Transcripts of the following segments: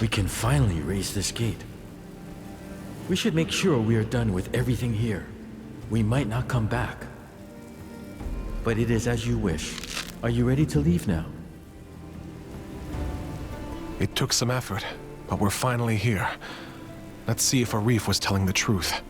We can finally raise this gate. We should make sure we are done with everything here. We might not come back. But it is as you wish. Are you ready to leave now? It took some effort, but we're finally here. Let's see if Arif was telling the truth.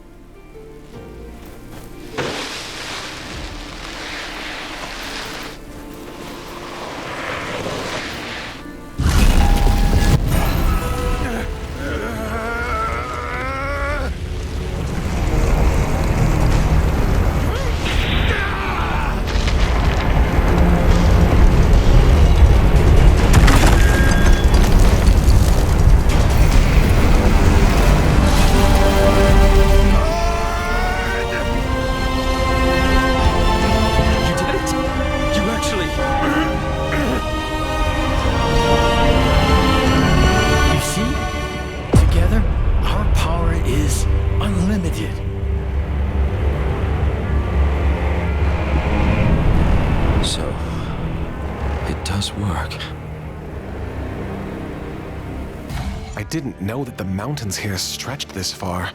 I didn't know that the mountains here stretched this far.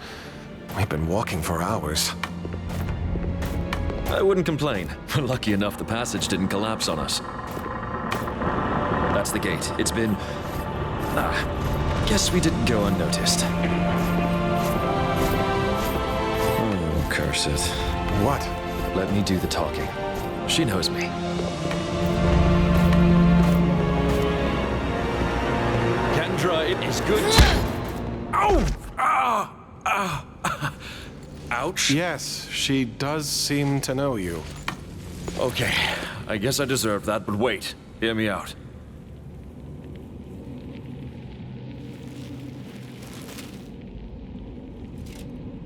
We've been walking for hours. I wouldn't complain. We're lucky enough the passage didn't collapse on us. That's the gate. It's been... guess we didn't go unnoticed. Oh, curse it. What? Let me do the talking. She knows me. Kendra, it is good to... Ow! Ouch. Yes, she does seem to know you. Okay, I guess I deserve that, but wait. Hear me out.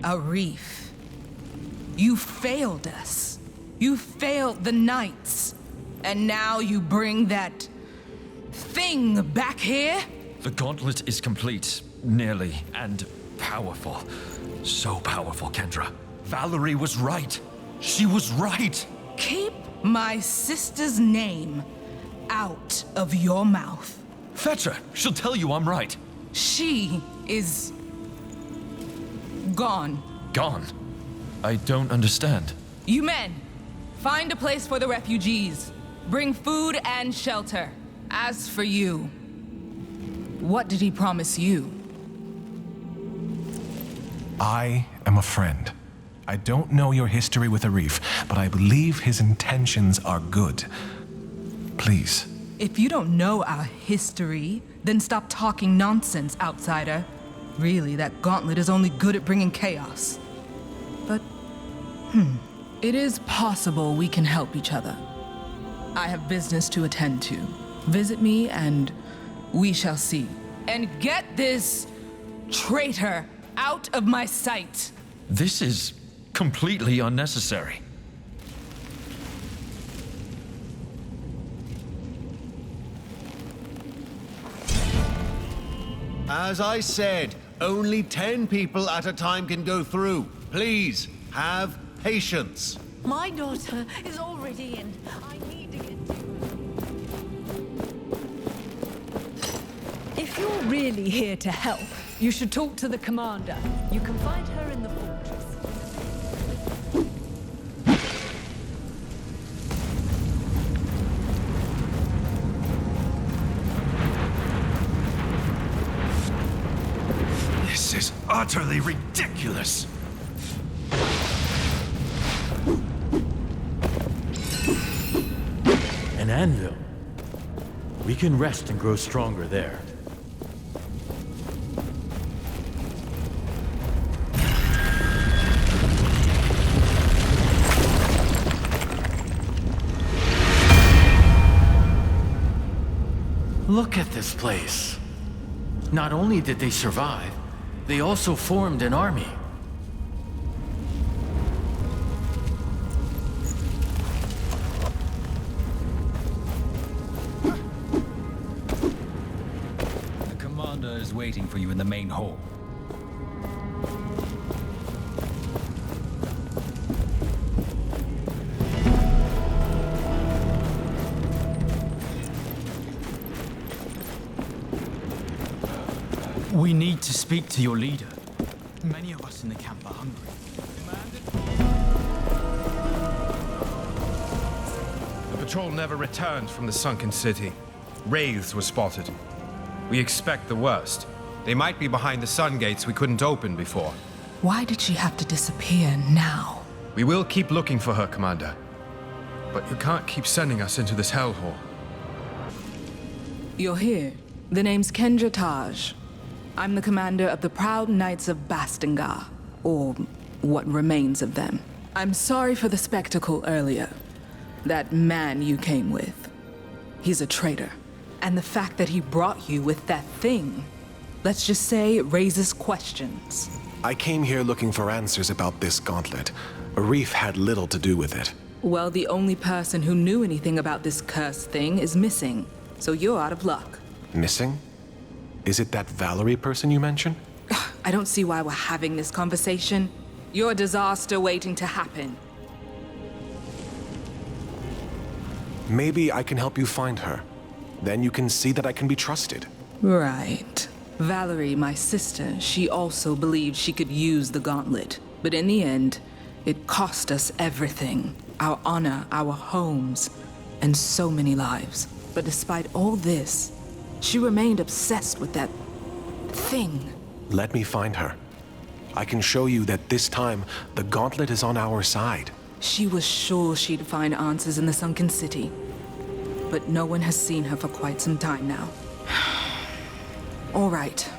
Arif, you failed us. You failed the Knights. And now you bring that thing back here? The gauntlet is complete, nearly, and powerful. So powerful, Kendra. Valerie was right. She was right. Keep my sister's name out of your mouth. Fetch her. She'll tell you I'm right. She is... gone. Gone? I don't understand. You men, find a place for the refugees. Bring food and shelter. As for you, what did he promise you? I am a friend. I don't know your history with Arif, but I believe his intentions are good. Please. If you don't know our history, then stop talking nonsense, outsider. Really, that gauntlet is only good at bringing chaos. But, it is possible we can help each other. I have business to attend to. Visit me and we shall see. And get this traitor out of my sight. This is completely unnecessary. As I said, only 10 people at a time can go through. Please, have patience. My daughter is already in. I need to get to her. If you're really here to help, you should talk to the commander. You can find her in the fortress. This is utterly ridiculous. An anvil. We can rest and grow stronger there. Look at this place. Not only did they survive, they also formed an army. The commander is waiting for you in the main hall. We need to speak to your leader. Many of us in the camp are hungry. The patrol never returned from the sunken city. Wraiths were spotted. We expect the worst. They might be behind the sun gates we couldn't open before. Why did she have to disappear now? We will keep looking for her, Commander. But you can't keep sending us into this hellhole. You're here. The name's Kendra Taj. I'm the commander of the Proud Knights of Bastengar, or what remains of them. I'm sorry for the spectacle earlier. That man you came with. He's a traitor. And the fact that he brought you with that thing, let's just say it raises questions. I came here looking for answers about this gauntlet. Arif had little to do with it. Well, the only person who knew anything about this cursed thing is missing, so you're out of luck. Missing? Is it that Valerie person you mentioned? I don't see why we're having this conversation. You're a disaster waiting to happen. Maybe I can help you find her. Then you can see that I can be trusted. Right. Valerie, my sister, she also believed she could use the gauntlet. But in the end, it cost us everything. Our honor, our homes, and so many lives. But despite all this, she remained obsessed with that thing. Let me find her. I can show you that this time, the gauntlet is on our side. She was sure she'd find answers in the sunken city. But no one has seen her for quite some time now. All right.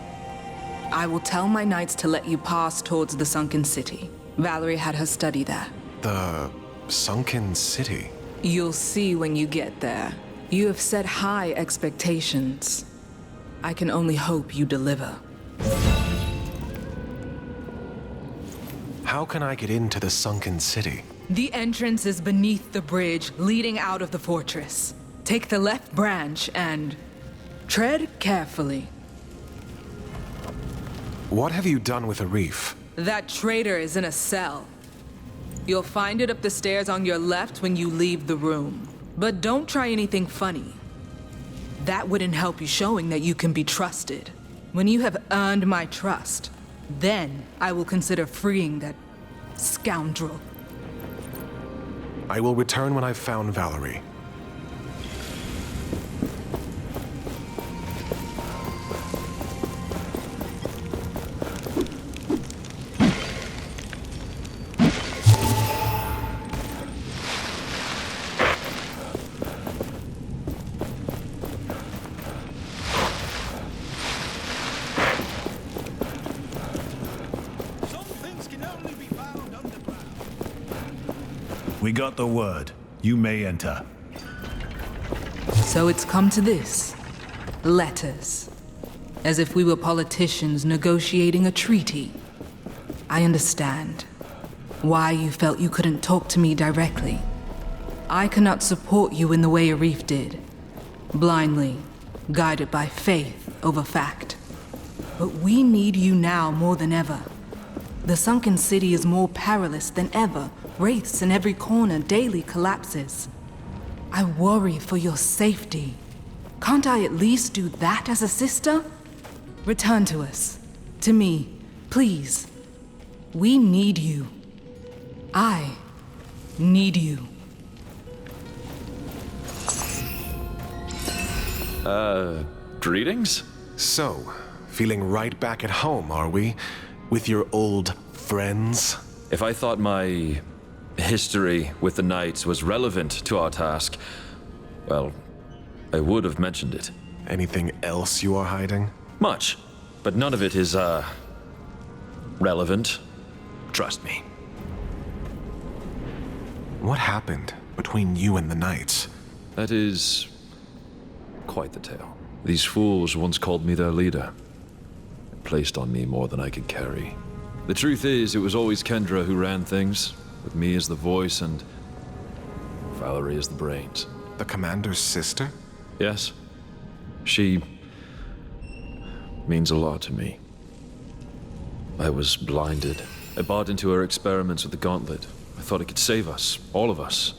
I will tell my knights to let you pass towards the sunken city. Valerie had her study there. The sunken city? You'll see when you get there. You have set high expectations. I can only hope you deliver. How can I get into the sunken city? The entrance is beneath the bridge leading out of the fortress. Take the left branch and tread carefully. What have you done with Arif? That traitor is in a cell. You'll find it up the stairs on your left when you leave the room. But don't try anything funny. That wouldn't help you showing that you can be trusted. When you have earned my trust, then I will consider freeing that scoundrel. I will return when I've found Valerie. We got the word. You may enter. So it's come to this. Letters. As if we were politicians negotiating a treaty. I understand why you felt you couldn't talk to me directly. I cannot support you in the way Arif did. Blindly, guided by faith over fact. But we need you now more than ever. The sunken city is more perilous than ever. Wraiths in every corner daily collapses. I worry for your safety. Can't I at least do that as a sister? Return to us. To me, please. We need you. I need you. Greetings? So, feeling right back at home, are we? With your old friends? If I thought my history with the Knights was relevant to our task, well, I would have mentioned it. Anything else you are hiding? Much, but none of it is, relevant. Trust me. What happened between you and the Knights? That is quite the tale. These fools once called me their leader. It placed on me more than I could carry. The truth is, it was always Kendra who ran things, with me as the voice and Valerie as the brains. The commander's sister? Yes. She means a lot to me. I was blinded. I bought into her experiments with the gauntlet. I thought it could save us, all of us.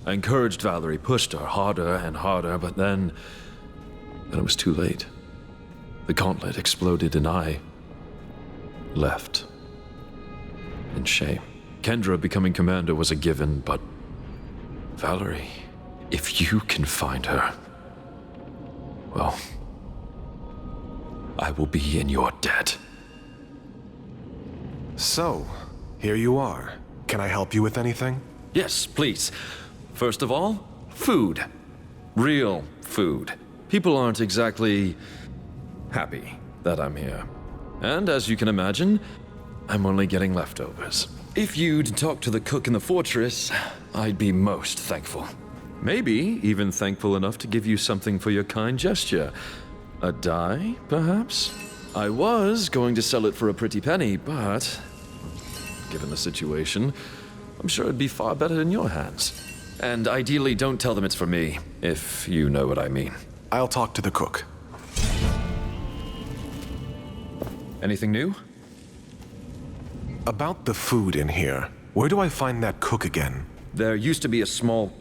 I encouraged Valerie, pushed her harder and harder, but then it was too late. The gauntlet exploded and I left. In shame. Kendra becoming commander was a given, but Valerie, if you can find her, well, I will be in your debt. So, here you are. Can I help you with anything? Yes, please. First of all, food. Real food. People aren't exactly happy that I'm here. And as you can imagine, I'm only getting leftovers. If you'd talk to the cook in the fortress, I'd be most thankful. Maybe even thankful enough to give you something for your kind gesture. A dye, perhaps? I was going to sell it for a pretty penny, but given the situation, I'm sure it'd be far better in your hands. And ideally, don't tell them it's for me, if you know what I mean. I'll talk to the cook. Anything new? About the food in here, where do I find that cook again? There used to be a small...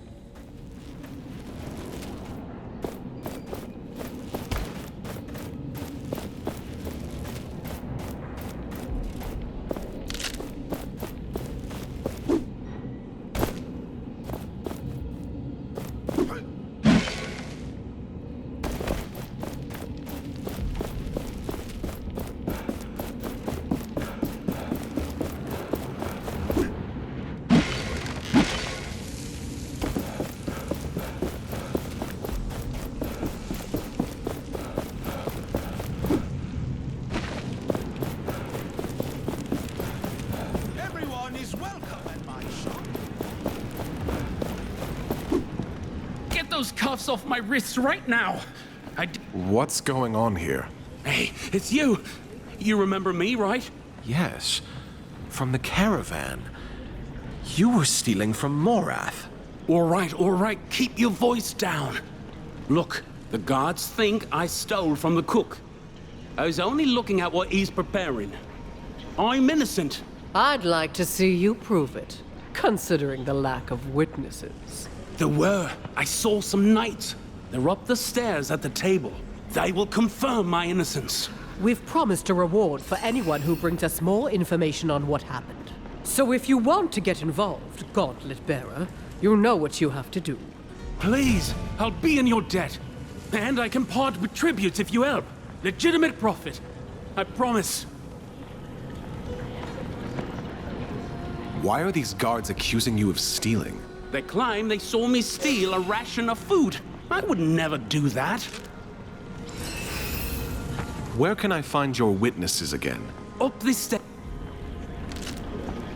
Everyone is welcome at my shop. Get those cuffs off my wrists right now! What's going on here? Hey, it's you! You remember me, right? Yes. From the caravan. You were stealing from Morath. All right, keep your voice down. Look, the guards think I stole from the cook. I was only looking at what he's preparing. I'm innocent. I'd like to see you prove it, considering the lack of witnesses. There were. I saw some knights. They're up the stairs at the table. They will confirm my innocence. We've promised a reward for anyone who brings us more information on what happened. So if you want to get involved, Gauntlet Bearer, you know what you have to do. Please, I'll be in your debt. And I can part with tributes if you help. Legitimate profit. I promise. Why are these guards accusing you of stealing? They claim they saw me steal a ration of food. I would never do that. Where can I find your witnesses again? Up this step.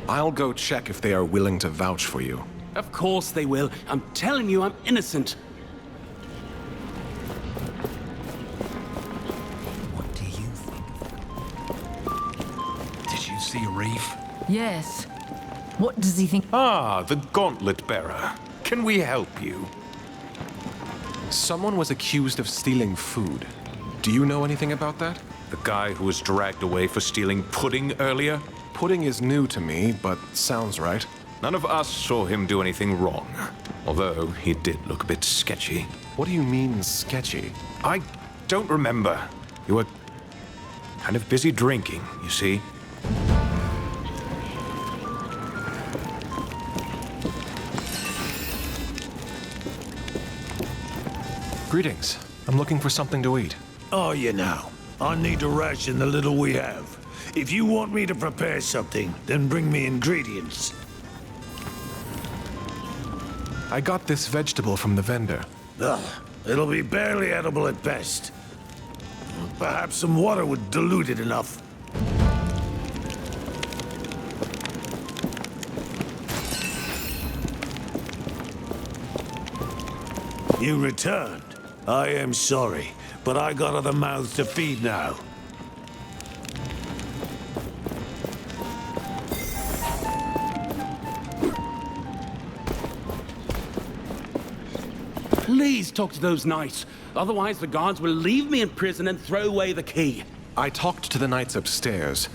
I'll go check if they are willing to vouch for you. Of course they will. I'm telling you, I'm innocent. What do you think? Did you see Reef? Yes. What does he think? Ah, the Gauntlet Bearer. Can we help you? Someone was accused of stealing food. Do you know anything about that? The guy who was dragged away for stealing pudding earlier? Pudding is new to me, but sounds right. None of us saw him do anything wrong. Although he did look a bit sketchy. What do you mean, sketchy? I don't remember. You were kind of busy drinking, you see. Greetings. I'm looking for something to eat. Are you now? I need to ration the little we have. If you want me to prepare something, then bring me ingredients. I got this vegetable from the vendor. Ugh, it'll be barely edible at best. Perhaps some water would dilute it enough. You returned. I am sorry, but I got other mouths to feed now. Please talk to those knights. Otherwise, the guards will leave me in prison and throw away the key. I talked to the knights upstairs.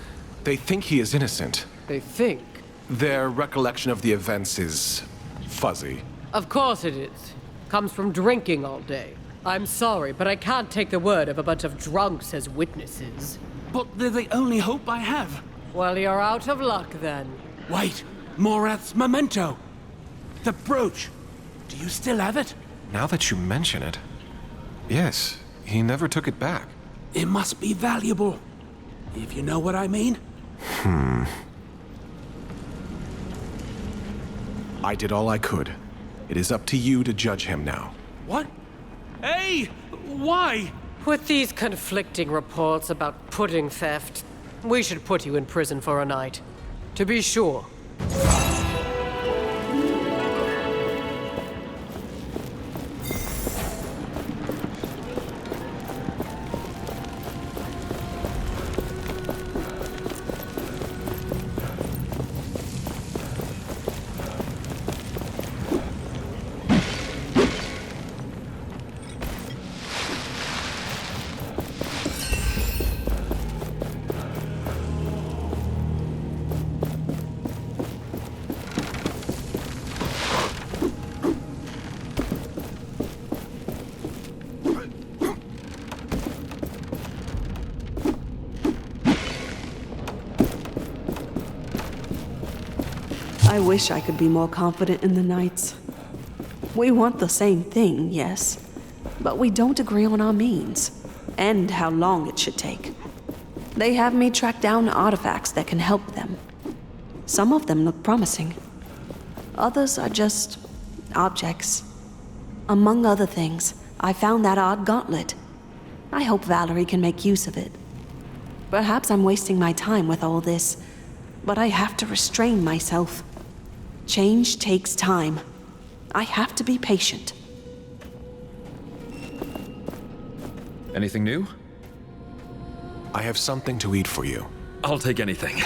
They think he is innocent. They think. Their recollection of the events is fuzzy. Of course it is. Comes from drinking all day. I'm sorry, but I can't take the word of a bunch of drunks as witnesses. But they're the only hope I have. Well, you're out of luck then. Wait, Morath's memento. The brooch. Do you still have it? Now that you mention it, yes, he never took it back. It must be valuable, if you know what I mean. I did all I could. It is up to you to judge him now. What? Hey! Why? With these conflicting reports about pudding theft, we should put you in prison for a night. To be sure. I wish I could be more confident in the Knights. We want the same thing, yes, but we don't agree on our means, and how long it should take. They have me track down artifacts that can help them. Some of them look promising. Others are just objects. Among other things, I found that odd gauntlet. I hope Valerie can make use of it. Perhaps I'm wasting my time with all this, but I have to restrain myself. Change takes time. I have to be patient. Anything new? I have something to eat for you. I'll take anything.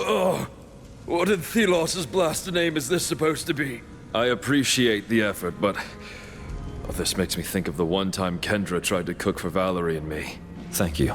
Oh, what in Thelos' blaster name is this supposed to be? I appreciate the effort, but this makes me think of the one time Kendra tried to cook for Valerie and me. Thank you.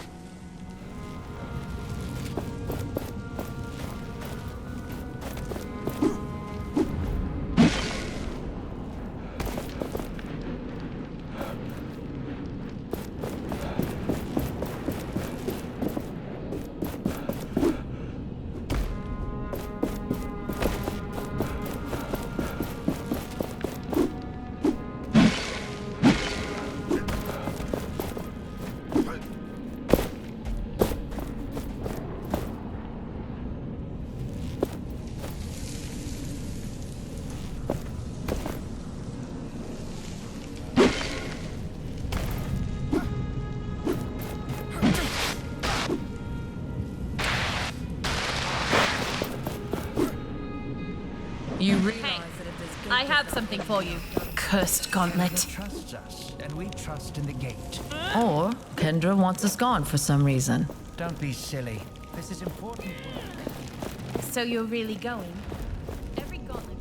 You realize that if this I have something for you. Cursed gauntlet. Trusts us, and we trust in the gate. Or Kendra wants us gone for some reason. Don't be silly. This is important work. So you're really going? Every gauntlet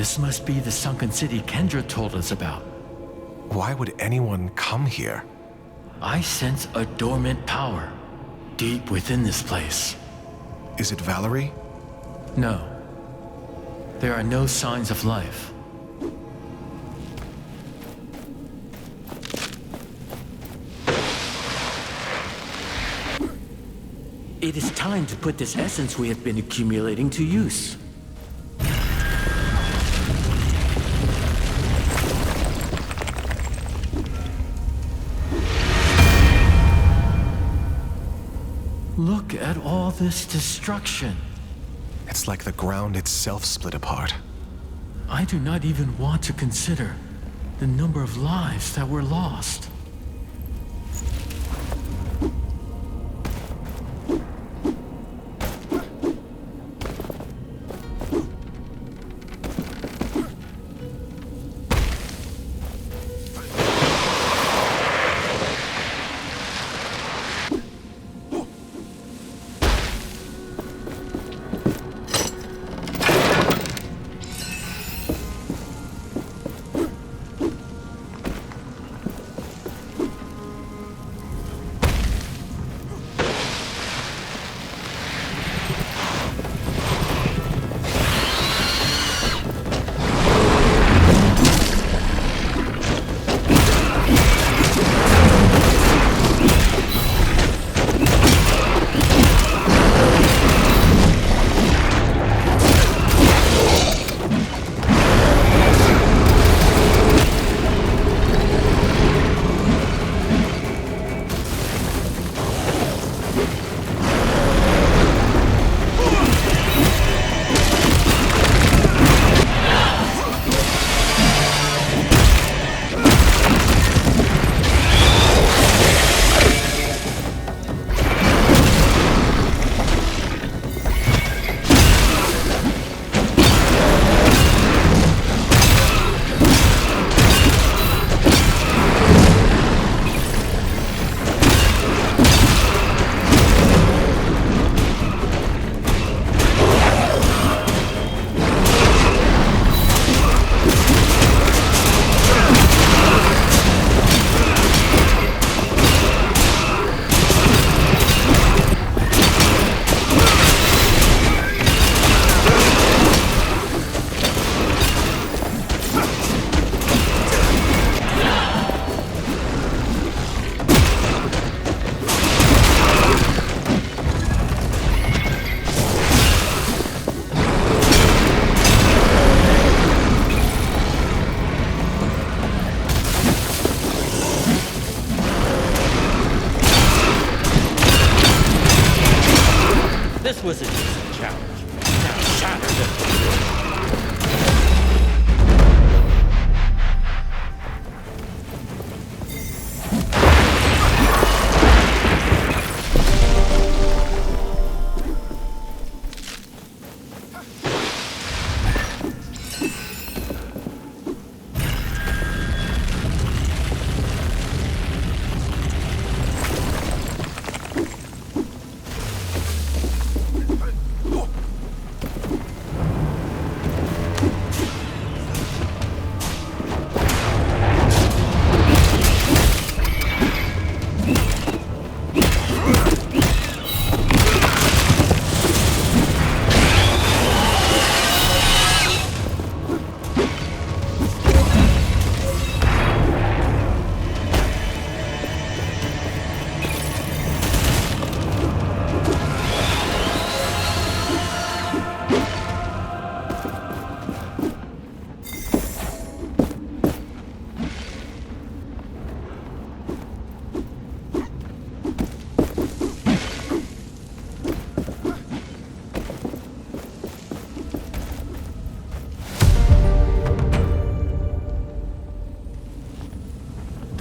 This must be the sunken city Kendra told us about. Why would anyone come here? I sense a dormant power deep within this place. Is it Valerie? No. There are no signs of life. It is time to put this essence we have been accumulating to use. Look at all this destruction. It's like the ground itself split apart. I do not even want to consider the number of lives that were lost. This was a decent challenge. Now shatter them.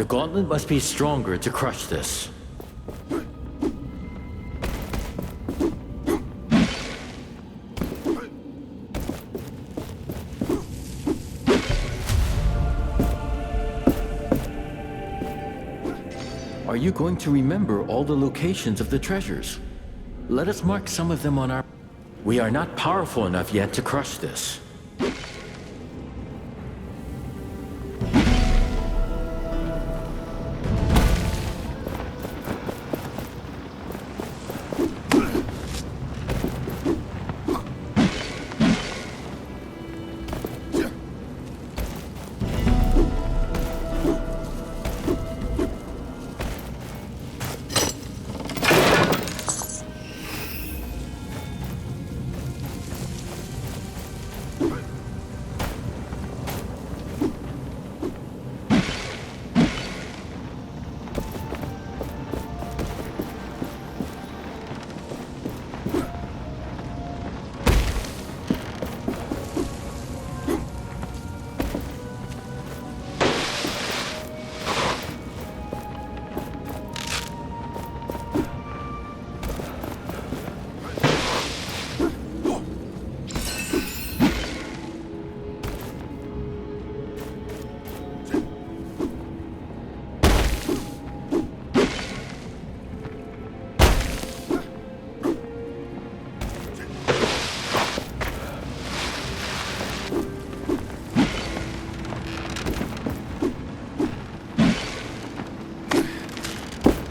The gauntlet must be stronger to crush this. Are you going to remember all the locations of the treasures? Let us mark some of them on our... We are not powerful enough yet to crush this.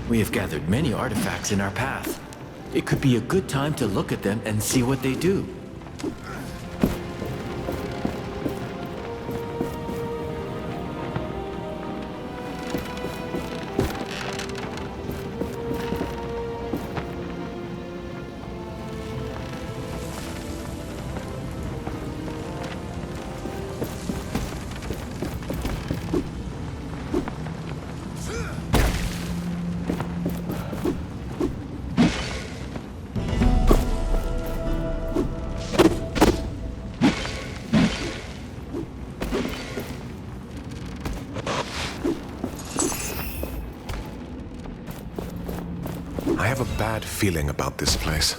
We have gathered many artifacts in our path. It could be a good time to look at them and see what they do. I have a bad feeling about this place.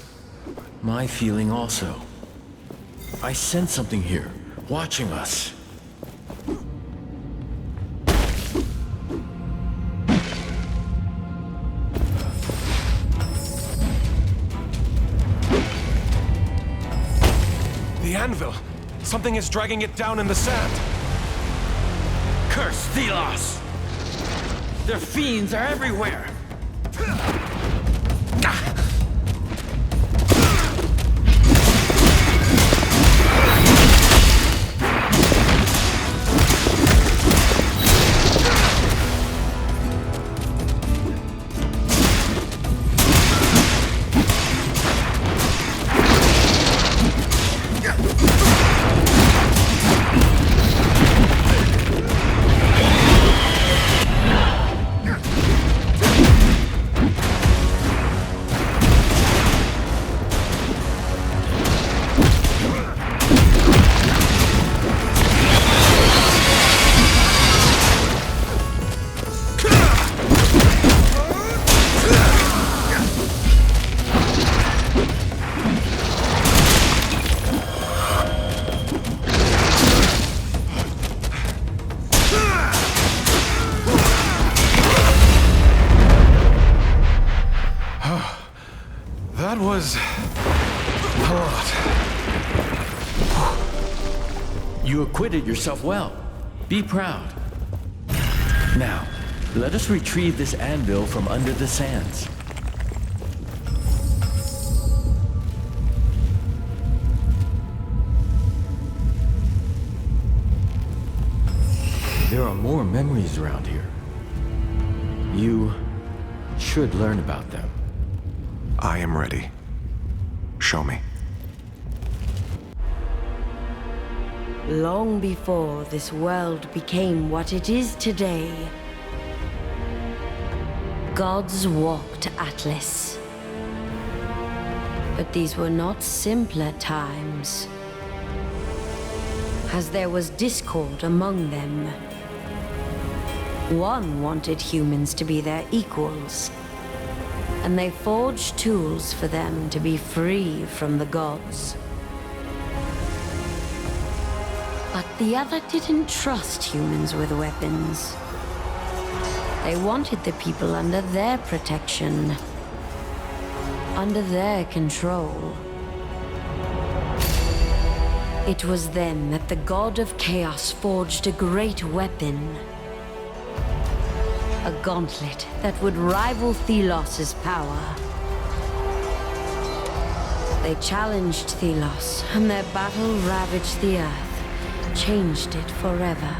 My feeling also. I sense something here, watching us. The anvil! Something is dragging it down in the sand! Curse Thelos! Their fiends are everywhere! That was a lot. You acquitted yourself well. Be proud. Now, let us retrieve this anvil from under the sands. There are more memories around here. You should learn about them. I am ready. Show me. Long before this world became what it is today, gods walked Atlas. But these were not simpler times, as there was discord among them. One wanted humans to be their equals, and they forged tools for them to be free from the gods. But the other didn't trust humans with weapons. They wanted the people under their protection, under their control. It was then that the god of chaos forged a great weapon. A gauntlet that would rival Thelos' power. They challenged Thelos, and their battle ravaged the earth, changed it forever.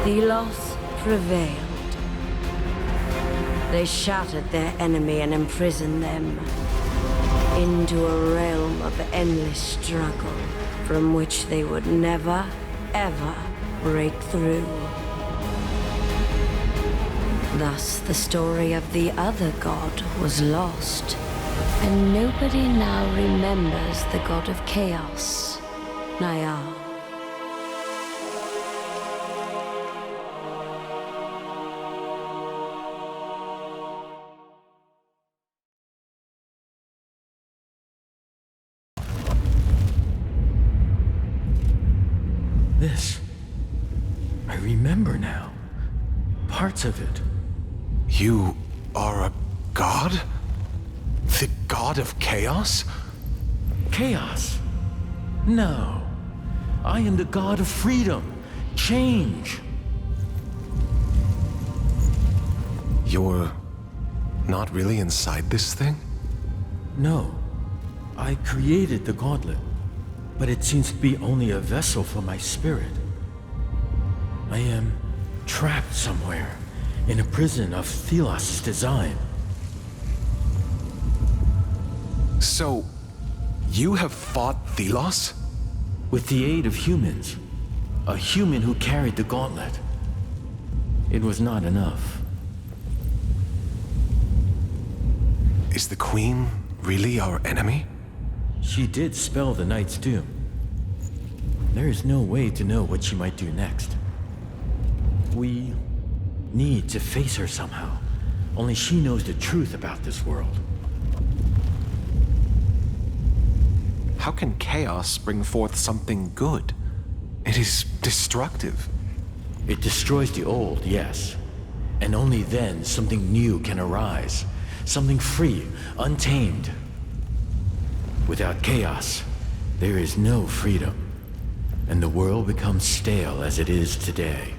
Thelos prevailed. They shattered their enemy and imprisoned them into a realm of endless struggle from which they would never, ever break through. Thus, the story of the other god was lost, and nobody now remembers the god of chaos, Nayal. This. I remember now. Parts of it. You are a god? The god of chaos? Chaos? No. I am the god of freedom, change. You're not really inside this thing? No. I created the gauntlet, but it seems to be only a vessel for my spirit. I am trapped somewhere in a prison of Thelos' design. So, you have fought Thelos? With the aid of humans. A human who carried the gauntlet. It was not enough. Is the Queen really our enemy? She did spell the Knight's Doom. There is no way to know what she might do next. We need to face her somehow. Only she knows the truth about this world. How can chaos bring forth something good? It is destructive. It destroys the old, yes. And only then something new can arise. Something free, untamed. Without chaos, there is no freedom. And the world becomes stale as it is today.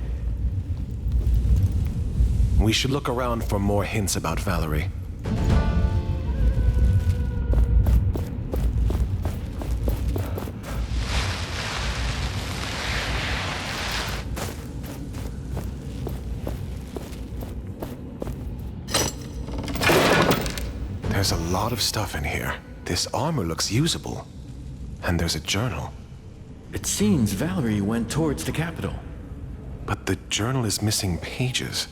We should look around for more hints about Valerie. There's a lot of stuff in here. This armor looks usable. And there's a journal. It seems Valerie went towards the capital. But the journal is missing pages.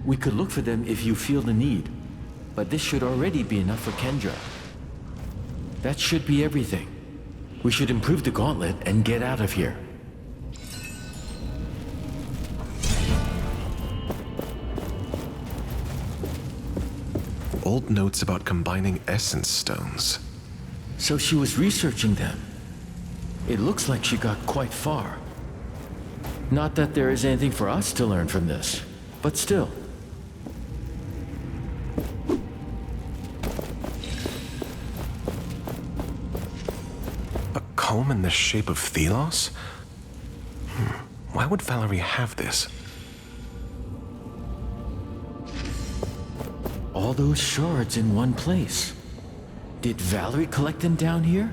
We could look for them if you feel the need. But this should already be enough for Kendra. That should be everything. We should improve the gauntlet and get out of here. Old notes about combining essence stones. So she was researching them. It looks like she got quite far. Not that there is anything for us to learn from this, but still. A comb in the shape of Thelos? Why would Valerie have this? All those shards in one place. Did Valerie collect them down here?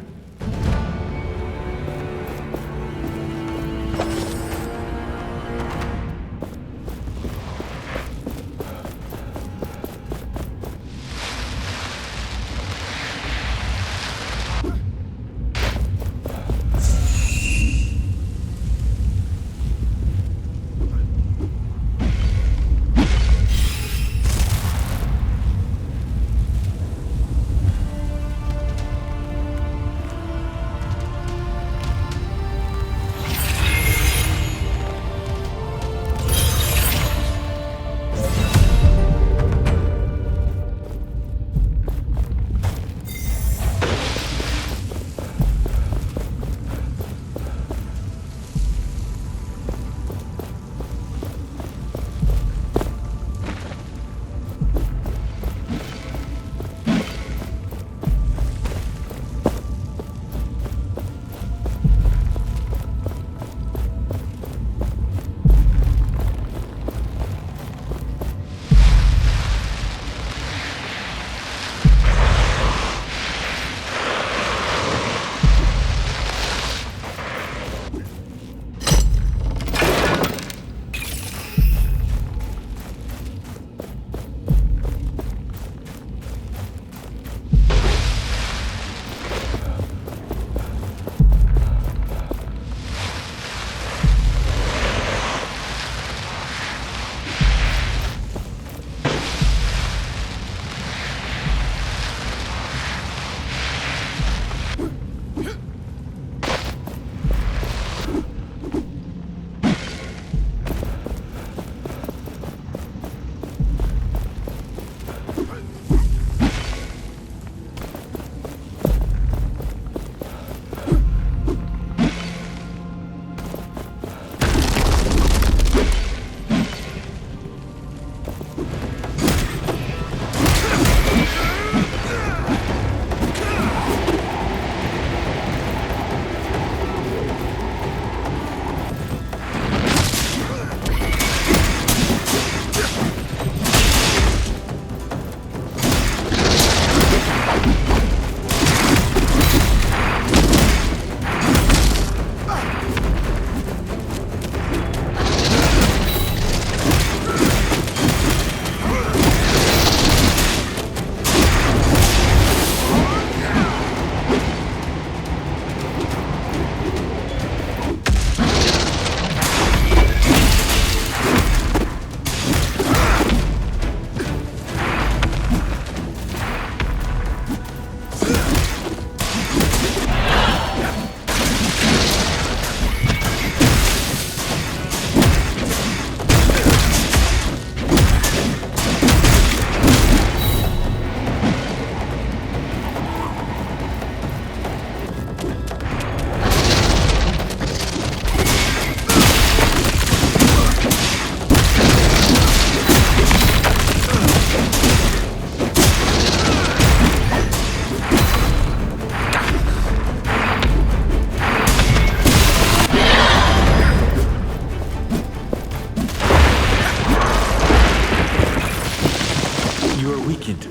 weakened.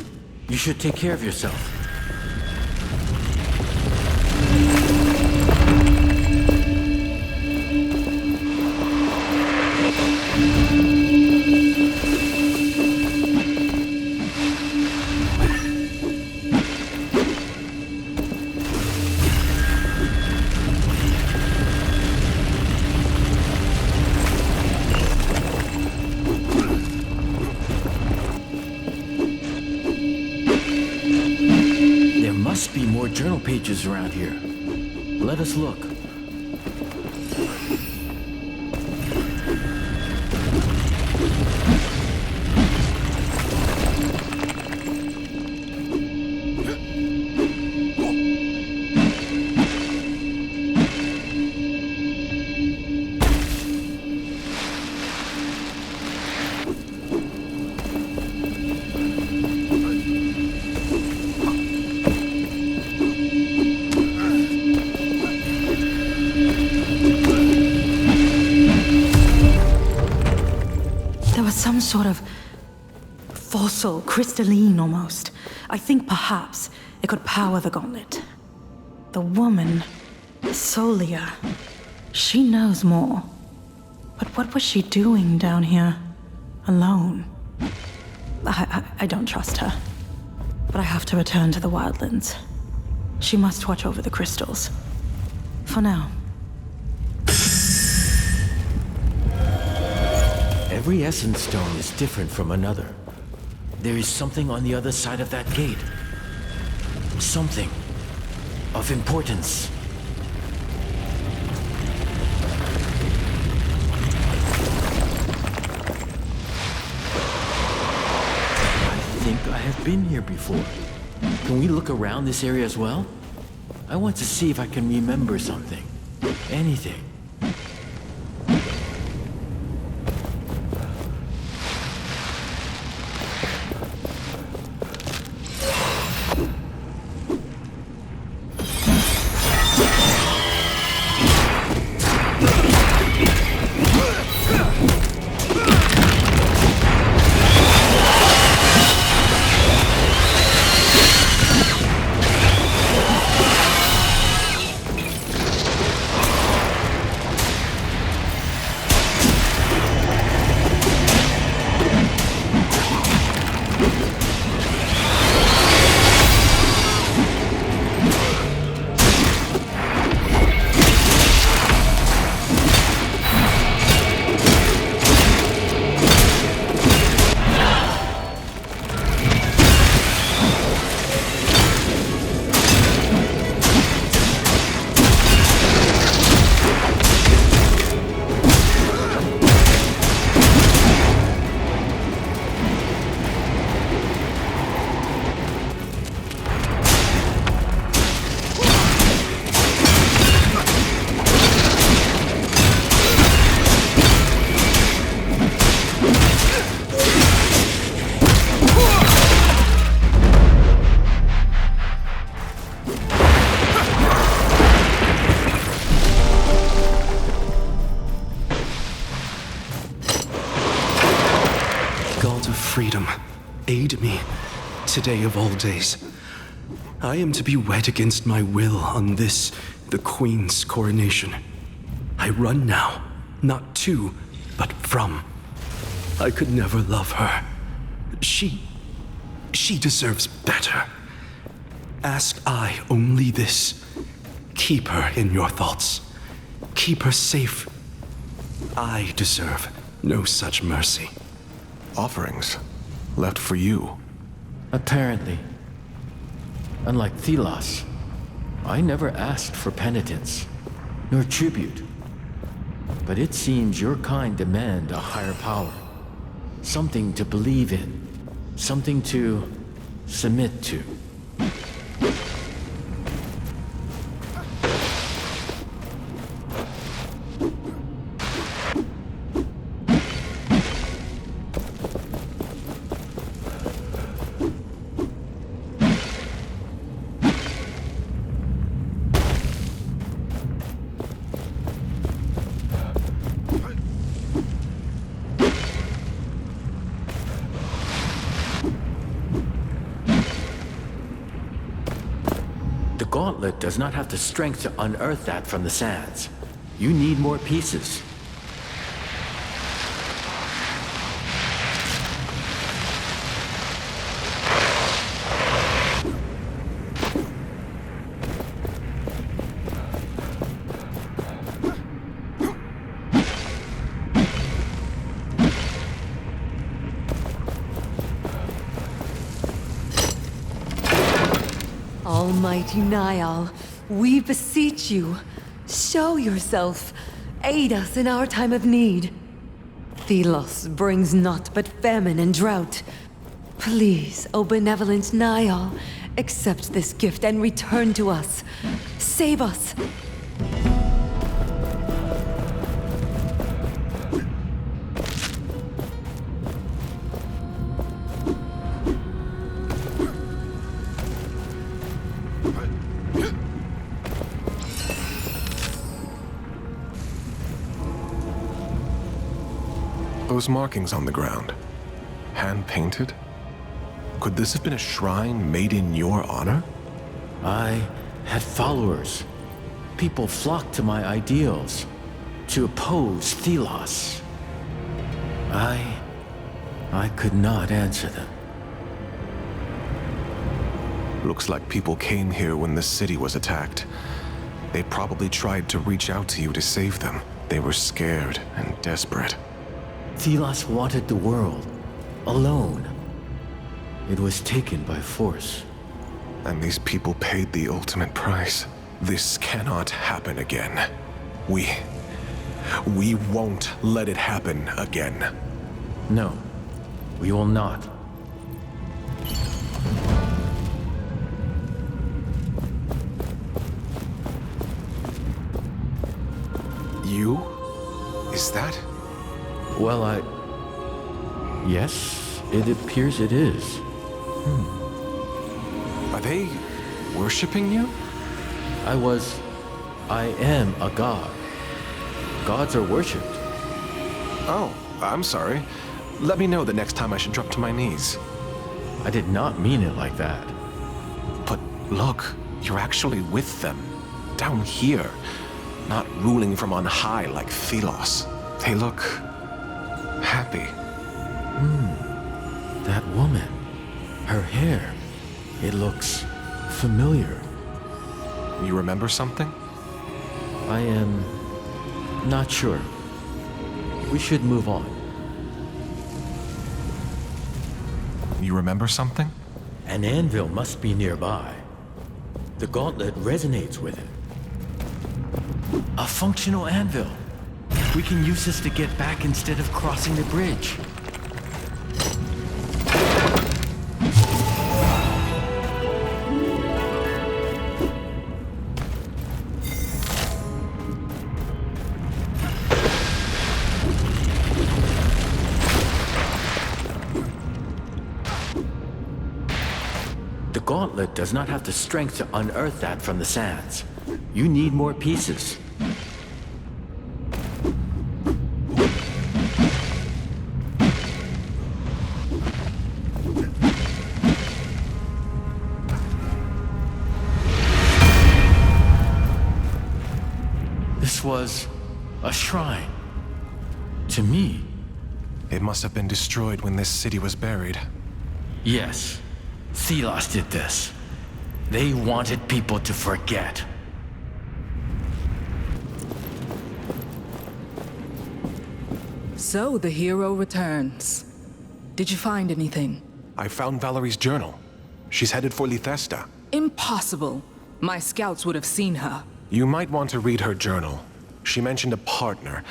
You should take care of yourself. There must be more journal pages around here. Let us look. Some sort of fossil, crystalline almost. I think perhaps it could power the gauntlet. The woman, Solia, she knows more. But what was she doing down here, alone? I don't trust her. But I have to return to the Wildlands. She must watch over the crystals. For now. Every essence stone is different from another. There is something on the other side of that gate. Something of importance. I think I have been here before. Can we look around this area as well? I want to see if I can remember something. Anything. Freedom, aid me, today of all days. I am to be wed against my will on this, the Queen's coronation. I run now, not to, but from. I could never love her. She deserves better. Ask I only this. Keep her in your thoughts. Keep her safe. I deserve no such mercy. Offerings left for you. Apparently. Unlike Thelos, I never asked for penitence, nor tribute. But it seems your kind demand a higher power. Something to believe in. Something to submit to. Gauntlet does not have the strength to unearth that from the sands. You need more pieces. Almighty Niall, we beseech you, show yourself. Aid us in our time of need. Thelos brings naught but famine and drought. Please, O benevolent Niall, accept this gift and return to us. Save us. Those markings on the ground, hand-painted? Could this have been a shrine made in your honor? I had followers. People flocked to my ideals, to oppose Thelos. I could not answer them. Looks like people came here when the city was attacked. They probably tried to reach out to you to save them. They were scared and desperate. Thelos wanted the world, alone. It was taken by force. And these people paid the ultimate price. This cannot happen again. We won't let it happen again. No, we will not. You? Is that? Well, yes, it appears it is. Are they worshipping you? I am a god. Gods are worshipped. Oh, I'm sorry. Let me know the next time I should drop to my knees. I did not mean it like that. But look, you're actually with them. Down here. Not ruling from on high like Thelos. They look happy. That woman. Her hair. It looks familiar. You remember something? I am not sure. We should move on. You remember something? An anvil must be nearby. The gauntlet resonates with it. A functional anvil. We can use this to get back instead of crossing the bridge. The gauntlet does not have the strength to unearth that from the sands. You need more pieces. This was a shrine. To me. It must have been destroyed when this city was buried. Yes. Thelos did this. They wanted people to forget. So the hero returns. Did you find anything? I found Valerie's journal. She's headed for Lithesta. Impossible. My scouts would have seen her. You might want to read her journal. She mentioned a partner.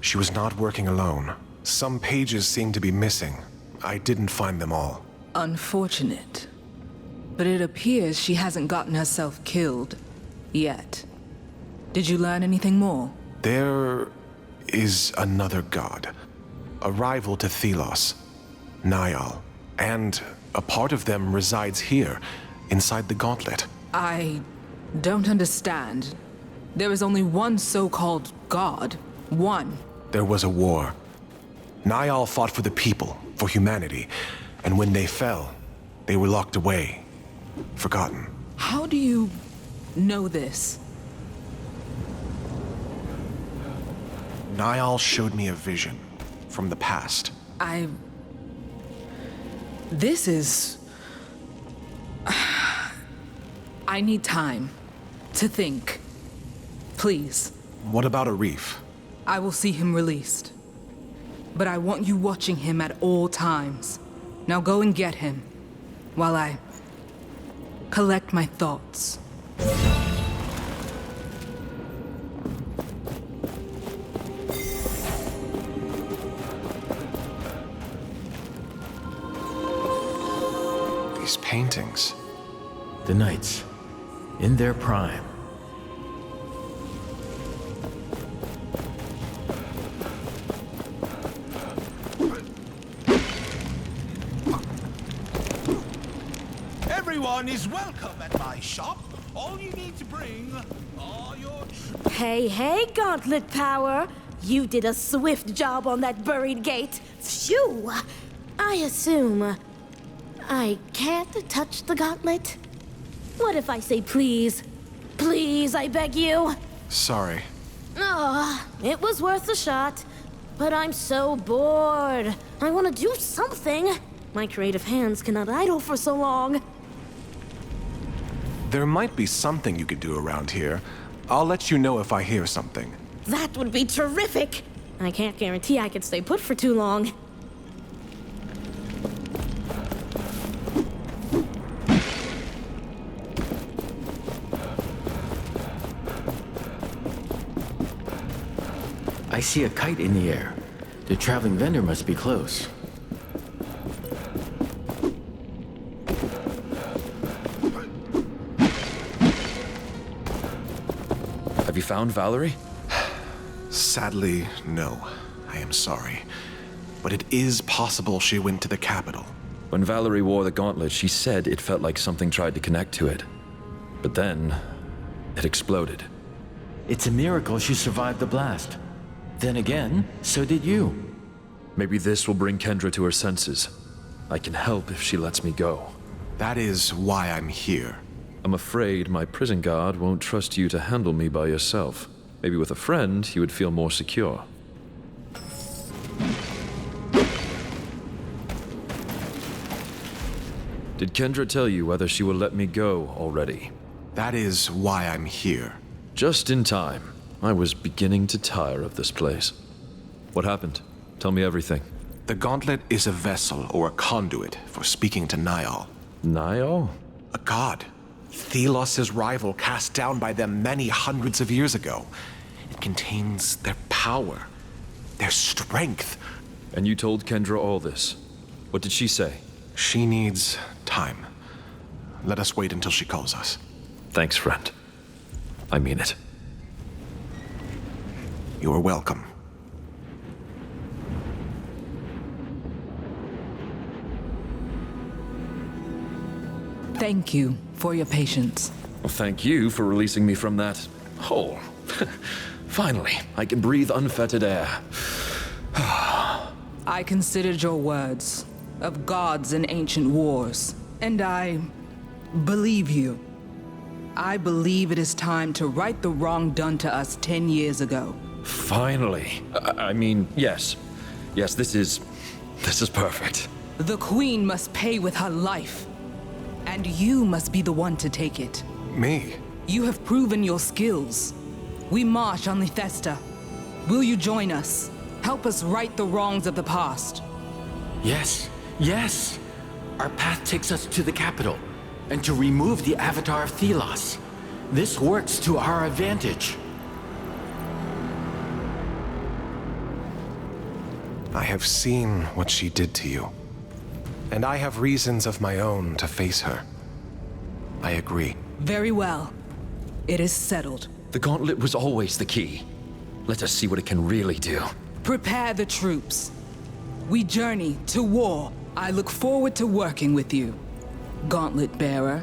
She was not working alone. Some pages seem to be missing. I didn't find them all. Unfortunate. But it appears she hasn't gotten herself killed. Yet. Did you learn anything more? There is another god. A rival to Thelos. Niall. And a part of them resides here, inside the gauntlet. I don't understand. There is only one so-called god. One. There was a war. Niall fought for the people, for humanity. And when they fell, they were locked away. Forgotten. How do you know this. Niall showed me a vision from the past. This is... I need time to think. Please. What about Arif? I will see him released. But I want you watching him at all times. Now go and get him, while I collect my thoughts. These paintings. The knights, in their prime. Everyone is welcome at my shop. All you need to bring are your... Hey, Gauntlet Power! You did a swift job on that buried gate. Phew! I assume I can't touch the gauntlet? What if I say please? Please, I beg you? Sorry. Oh, it was worth a shot. But I'm so bored. I want to do something. My creative hands cannot idle for so long. There might be something you could do around here. I'll let you know if I hear something. That would be terrific. I can't guarantee I could stay put for too long. I see a kite in the air. The traveling vendor must be close. Have you found Valerie? Sadly, no. I am sorry. But it is possible she went to the capital. When Valerie wore the gauntlet, she said it felt like something tried to connect to it. But then, it exploded. It's a miracle she survived the blast. Then again, so did you. Maybe this will bring Kendra to her senses. I can help if she lets me go. That is why I'm here. I'm afraid my prison guard won't trust you to handle me by yourself. Maybe with a friend, you would feel more secure. Did Kendra tell you whether she will let me go already? That is why I'm here. Just in time. I was beginning to tire of this place. What happened? Tell me everything. The gauntlet is a vessel or a conduit for speaking to Niall. Niall? A god. Thelos' rival cast down by them many hundreds of years ago. It contains their power, their strength. And you told Kendra all this. What did she say? She needs time. Let us wait until she calls us. Thanks, friend. I mean it. You are welcome. Thank you for your patience. Well, thank you for releasing me from that hole. Finally, I can breathe unfettered air. I considered your words of gods and ancient wars, and I believe you. I believe it is time to right the wrong done to us 10 years ago. Finally. I mean, yes. Yes, this is perfect. The Queen must pay with her life. And you must be the one to take it. Me? You have proven your skills. We march on Lethesta. Will you join us? Help us right the wrongs of the past. Yes, yes! Our path takes us to the capital, and to remove the Avatar of Thelos. This works to our advantage. I have seen what she did to you. And I have reasons of my own to face her. I agree. Very well. It is settled. The gauntlet was always the key. Let us see what it can really do. Prepare the troops. We journey to war. I look forward to working with you, Gauntlet Bearer.